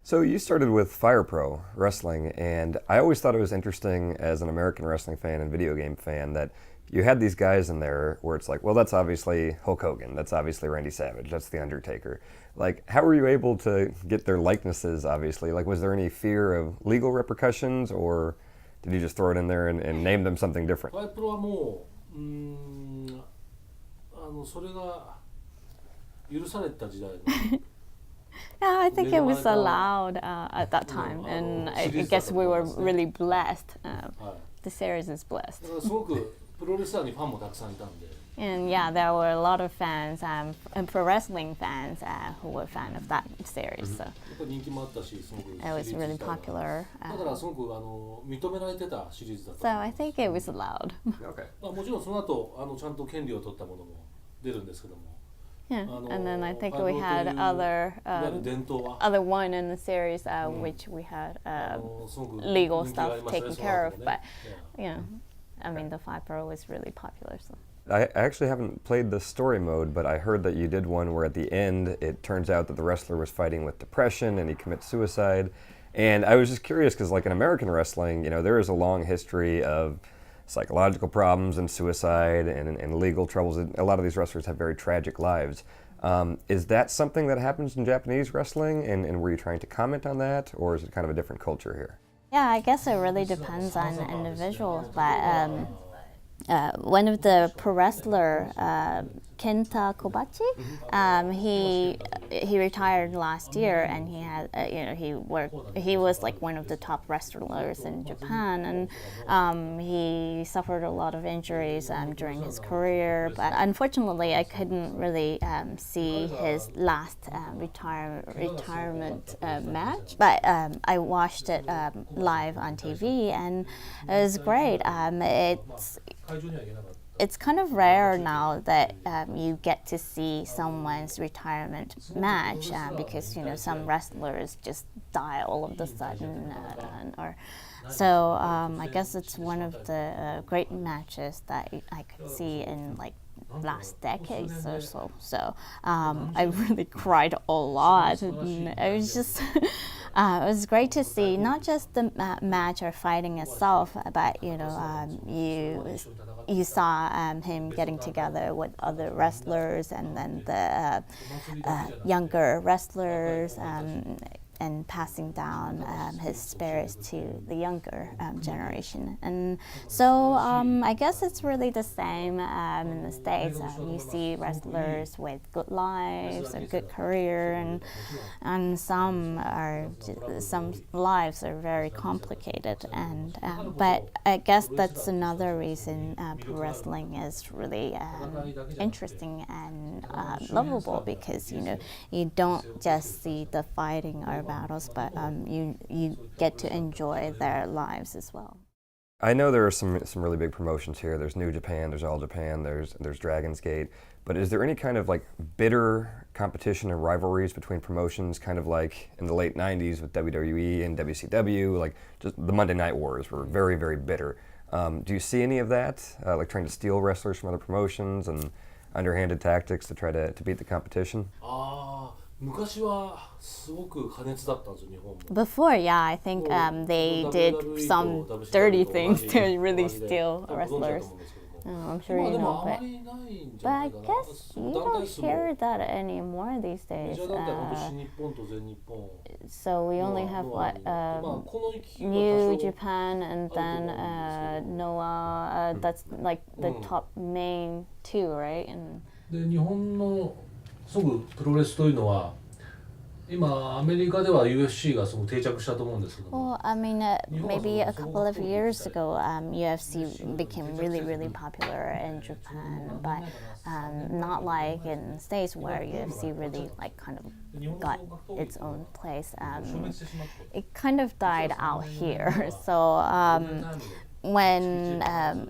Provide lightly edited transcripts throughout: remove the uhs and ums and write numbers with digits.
So you started with Fire Pro Wrestling, and I always thought it was interesting as an American wrestling fan and video game fan that you had these guys in there where it's like, well, that's obviously Hulk Hogan, that's obviously Randy Savage, that's The Undertaker. Like, how were you able to get their likenesses, obviously? Like, was there any fear of legal repercussions, or did you just throw it in there and name them something different? ファイプロはもう、それが許された時代の Yeah, I think it was allowed at that time, and I guess we were really blessed. The series is blessed. だからすごくプロレスラーにファンもたくさんいたんで And yeah, there were a lot of fans, and pro wrestling fans, who were fan of that series. So やっぱり人気もあったし、すごく it was really popular. だからすごく認められてたシリーズだった So I think it was allowed. Okay. まあもちろんその後ちゃんと権利を取ったものも出るんですけども Yeah, and then I think we had other いわゆる伝統は other one in the series, which we had すごく legal 人気があ stuff りましたね taken その care 後 of. も But ね you know, I mean, the Five Pro was really popular. So. I actually haven't played the story mode, but I heard that you did one where at the end it turns out that the wrestler was fighting with depression and he commits suicide. And I was just curious because, like in American wrestling, you know, there is a long history of psychological problems and suicide and legal troubles. A lot of these wrestlers have very tragic lives. Is that something that happens in Japanese wrestling? And were you trying to comment on that, or is it kind of a different culture here? Yeah, I guess it really depends on individuals, but one of the pro wrestler, Kenta Kobachi, he retired last year, and he had he was like one of the top wrestlers in Japan, and he suffered a lot of injuries during his career. But unfortunately, I couldn't really see his last retirement match. But I watched it live on TV, and it was great. It's kind of rare now that you get to see someone's retirement match because some wrestlers just die all of a sudden, so I guess it's one of the great matches that I could see in like last decades or so. So I really cried a lot. And it was just it was great to see not just the match or fighting itself, but you saw him getting together with other wrestlers, and then the younger wrestlers, and passing down his spirits to the younger generation. And so I guess it's really the same in the States. You see wrestlers with good lives, a good career, and some lives are very complicated. And but I guess that's another reason pro wrestling is really interesting and lovable, because you don't just see the fighting or battles, but you get to enjoy their lives as well. I know there are some really big promotions here. There's New Japan, there's All Japan, there's Dragon's Gate. But is there any kind of like bitter competition or rivalries between promotions, kind of like in the late 90s with WWE and WCW? Like just the Monday Night Wars were very, very bitter. Do you see any of that, like trying to steal wrestlers from other promotions and underhanded tactics to try to beat the competition? 昔はすごく過熱だったんですよ、日本も。 Before, yeah, I think they did some dirty things to really steal wrestlers. I'm sure you know, but I guess you don't hear that anymore these days. So we only have what New Japan, and then Noah. That's like the top main two, right? And で日本のすぐプロレスというのは今アメリカでは UFC がすごく定着したと思うんですけども。 Well, I mean, maybe a couple of years ago, UFC became really, really popular in Japan, but not like in the States where UFC really like kind of got its own place. It kind of died out here. So when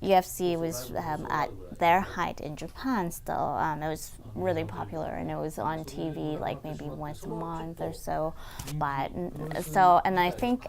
UFC was at their height in Japan still, it was really popular, and it was on TV like maybe once a month or so. But and I think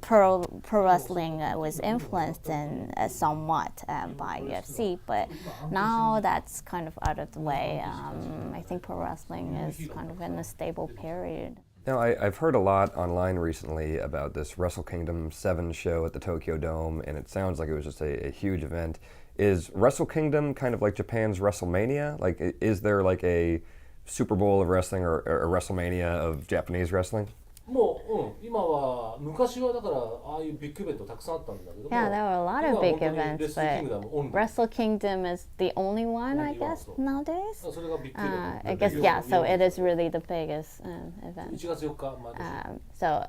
pro wrestling was influenced in somewhat by UFC, but now that's kind of out of the way. I think pro wrestling is kind of in a stable period. Now, I've heard a lot online recently about this Wrestle Kingdom 7 show at the Tokyo Dome, and it sounds like it was just a huge event. Is Wrestle Kingdom kind of like Japan's WrestleMania? Like, is there like a Super Bowl of wrestling or a WrestleMania of Japanese wrestling? もう、今は昔はだからああいうビッグイベントたくさんあったんだけども Yeah, there were a lot 今 of は big 本当に events, レスリングダムオン but リー Wrestle Kingdom is the only one, I Only one, guess, so. nowadays. それがビッグイベント I guess, yeah, so it is really the biggest event. 1月4日毎年 So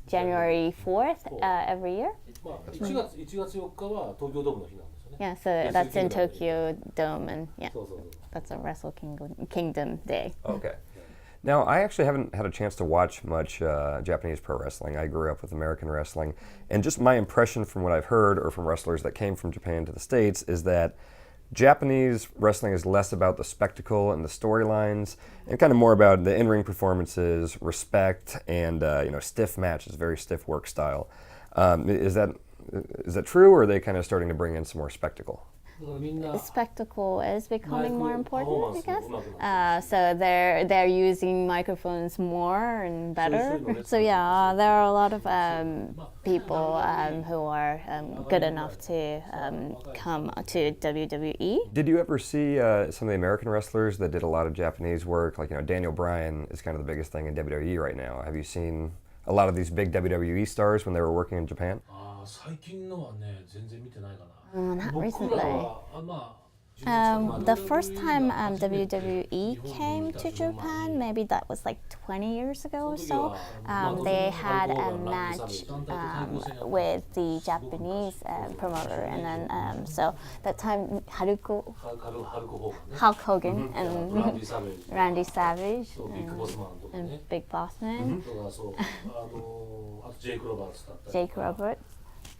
January 4th every year. まあ1月4日は東京ドームの日なんですよね Yeah, so that's in Tokyo Dome, and yeah, そうそうそう that's a Wrestle Kingdom Day. Okay. Now, I actually haven't had a chance to watch much Japanese pro wrestling. I grew up with American wrestling. And just my impression from what I've heard or from wrestlers that came from Japan to the States is that Japanese wrestling is less about the spectacle and the storylines and kind of more about the in-ring performances, respect, and stiff matches, very stiff work style. Is that true, or are they kind of starting to bring in some more spectacle? だからみんな Spectacle is becoming more important, I guess. マイクパフォーマンスも上手くなってる So they're using microphones more and better. So So yeah, there are a lot of people who are good enough to come to WWE. Did you ever see some of the American wrestlers that did a lot of Japanese work? Like, Daniel Bryan is kind of the biggest thing in WWE right now. Have you seen a lot of these big WWE stars when they were working in Japan? ああ最近のはね全然見てないかな Not 僕 recently. らはまあ The first time WWE came to Japan, maybe that was like 20 years ago or so, they had a match with the Japanese promoter, and then so that timeハルコ・ホーガンね Hulk Hogan ラン and ディ・サベージ Randy Savage そうビッグボスマンとか and ね Big Boss Man, とかそうあとジェイク・ロバーツだったり Jake Roberts.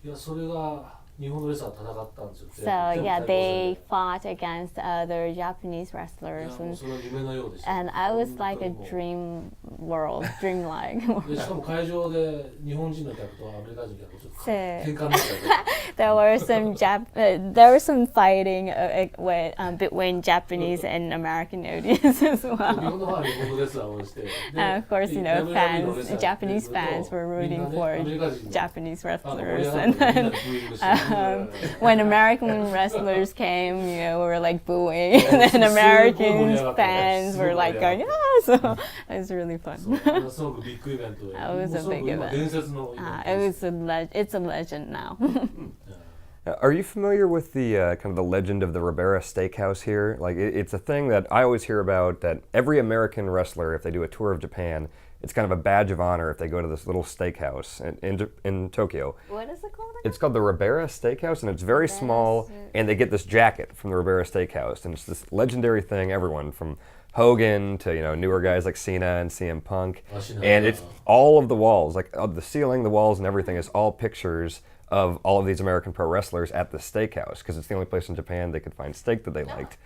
いやそれが日本のレスラー戦ったんですよ So yeah, they fought against other Japanese いや wrestlers, もう and それは夢のようでした and I was like a 本当にもう dream world, dreamlike. でしかも会場で日本人の客とアメリカ人の客とちょっとそう喧嘩になっちゃう There were some there was some fighting between Japanese and American audience as 日 well. 本のファンは日本のレスラーを応援してで Of course, you know, WWE のレスラー Japanese fans were みん rooting なね for アメリカ人の Japanese 盛 wrestlers, り上が and ってみんな then でブーイングして when American wrestlers came, we were like booing, and then American fans were like going, yeah. So it was really そう fun. すごくビッグイベントで That was a もうすごく big 今 event. 伝説のイベン It トです was it's a legend now. Are you familiar with the kind of the legend of the Ribera Steakhouse here? Like, it's a thing that I always hear about, that every American wrestler, if they do a tour of Japan, it's kind of a badge of honor if they go to this little steakhouse in Tokyo. What is it called? It's called the Ribera Steakhouse, and it's very small, and they get this jacket from the Ribera Steakhouse, and it's this legendary thing. Everyone from Hogan to newer guys like Cena and CM Punk, and it's all of the walls, like the ceiling, the walls, and everything is all pictures of all of these American pro wrestlers at the steakhouse, because it's the only place in Japan they could find steak that they liked.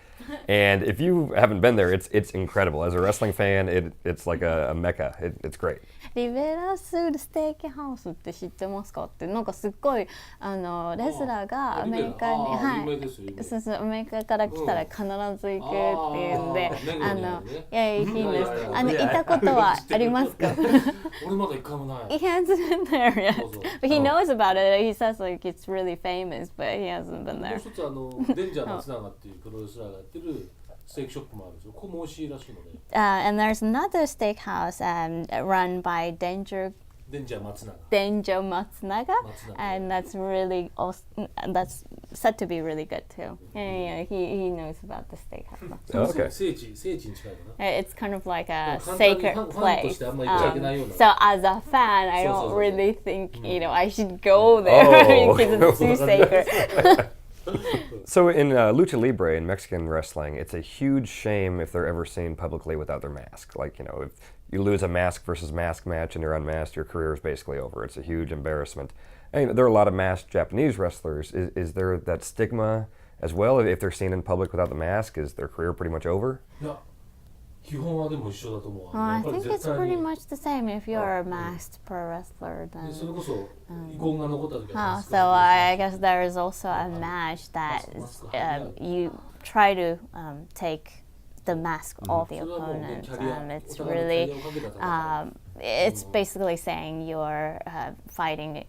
And if you haven't been there, it's incredible. As a wrestling fan, it's like a mecca. It's great. リベラスステーキハウスって知ってますかって、なんかすっごいレスラーがアメリカに、そうそう、アメリカから来たら必ず行くっていうんで、いやいいんです。行ったことはありますか？俺まだ一回もない He hasn't been there yet, そうそう but he knows about it. He says like it's really famous, but he hasn't been もう there. 一つデンジャー松永っていうプロレスラーがやってるステーキショップもあるんですよここも美味しいらしいので And there's another steakhouse run by Danger デンジャー松永 Denjo Matsunaga, Matsunaga. and that's said to be really good too. Yeah, he knows about the steakhouse. Okay. 聖地に近いかな It's kind of like a 簡単に sacred ファンと place. してあんまり行っちゃいけないような So as a fan, I So, don't so. really think I should go there Oh. because it's too sacred. So in Lucha Libre, in Mexican wrestling, it's a huge shame if they're ever seen publicly without their mask. Like, if you lose a mask versus mask match and you're unmasked, your career is basically over. It's a huge embarrassment. And there are a lot of masked Japanese wrestlers. Is there that stigma as well? If they're seen in public without the mask, is their career pretty much over? いや基本はでも一緒だと思う Well, I やっぱり think 絶 it's 対 pretty に much the same if you're a masked pro wrestler. でそれ Then. こそ遺恨が残った時は Oh, so I guess there is also a match that you try to take the mask all the opponents. It's really, it's basically saying you're fighting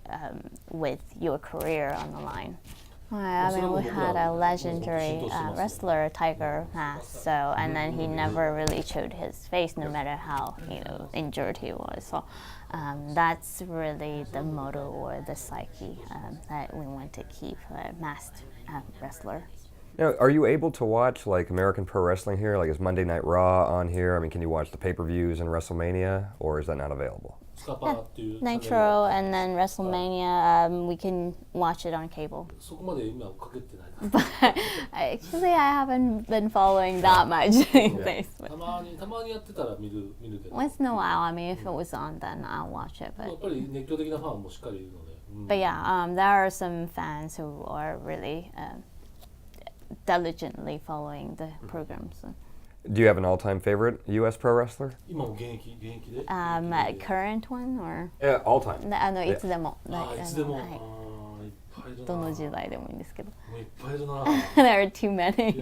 with your career on the line. I mean, we had a legendary wrestler, Tiger Mask, and then he never really showed his face, no matter how injured he was. So that's really the motto or the psyche that we want to keep a masked wrestler. Now, are you able to watch like American Pro Wrestling here? Like, is Monday Night Raw on here? I mean, can you watch the pay-per-views and WrestleMania, or is that not available? Nitro and then WrestleMania, we can watch it on cable. そこまで今かけてない。 But actually, I haven't been following that much these. たまにやってたら見るけど。 Once in a while, I mean, if it was on, then I'll watch it. やっぱり熱狂的なファンもしっかりいるので。But yeah, there are some fans who are really diligently following the programs. Do you have an all-time favorite U.S. pro wrestler? 今も現役で。Current one or? Yeah, all-time. いつでも。いつでも。はい。どの時代でもいいんですけど。もういっぱいいるな。There are too many.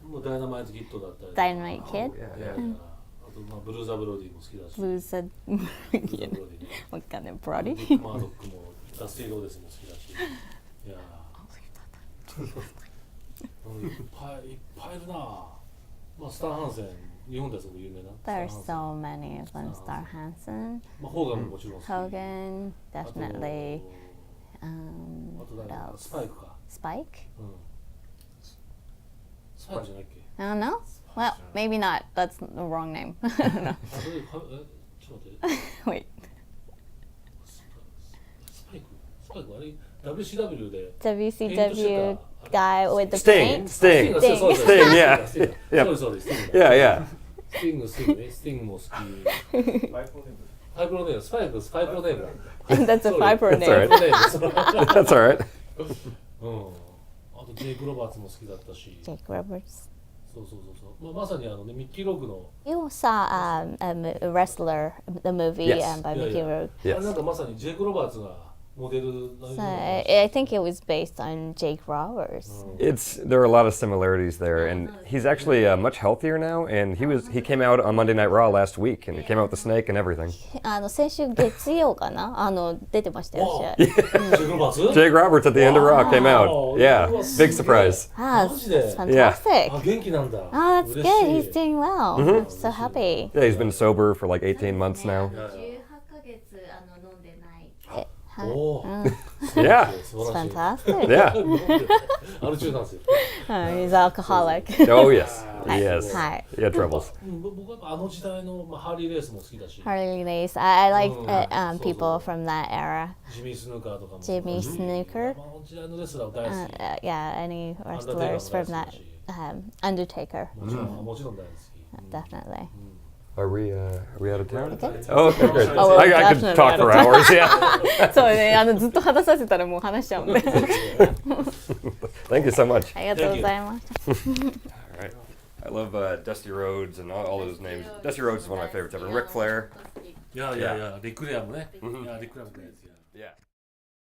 もうダイナマイトキッドだったり。Dynamite Kid. あとブルーザブロディも好きだし。Blues said. わかんない。ブロディ。ディック・マードックもダスティ・ローデスも好きだし。いや。いっぱいいるな。まあスター・ハンセン、日本ではすごく有名な。There are so many of them. Star Hansen. まあホーガンももちろん好き。Hogan, definitely. あと What 誰 else? スパイクか。 Spike? スパイクじゃないっけ？ I don't know. Well, maybe not. That's the wrong name. I don't know. ちょっと待って。 Wait. スパイクあれ WCW で。 WCW guy with the Sting. paint? Sting. Sting. Sting, yeah. そうです。 Yeah, yeah. スティングね。スティングも好き。ファイプロネーム。スパイクファイプロネーム。 That's a Viper That's all name. right. That's all right. あとジェイク・ロバーツも好きだったし。 Jake Roberts. そう。まあまさにミッキー・ロックの。 You saw a wrestler, the movie Yes. by Mickey Rourke. あれなんかまさにジェイク・ロバーツがモデルの。 So I think it was based on Jake Roberts. There are a lot of similarities there, and he's actually much healthier now. And he came out on Monday Night Raw last week, and he came out with the snake and everything. 先週月曜かな出てましたよ。ジェイク・ロバーツ Jake Roberts at the end of Raw came out. Wow. Yeah, big surprise. It's Yeah. fantastic. あ、元気なんだ。 Oh, that's 嬉 good. しい He's doing well. I'm so happy. Yeah, he's been sober for like 18 months now. おお。 Yeah. 素晴 It's らしい。 fantastic. Yeah. アル中なんですよ。 He's alcoholic. Oh yes. Yes. Hi. He had troubles. 僕はやっぱあの時代のハーリーレースも好きだし、 Harley Race. I like so, people so. from that era. ジミー・スヌーカーとかも。 Jimmy Snooker. あの時代のレスラー大好き。 Yeah, any wrestlers from that. Undertaker. もちろん大好き。 Definitely. Are we out of town? Okay. Oh, okay, good. Oh, we're I could definitely talk out for of town. hours. Yeah. そうね、ずっと話させたらもう話しちゃうんで。 Thank you so much. ありがとうございます。 All right. I love Dusty Rhodes and all those names. Dusty Rhodes is one of my favorites ever. Ric Flair. いや、リック・レアもね。いや、リック・レアも大好きだ。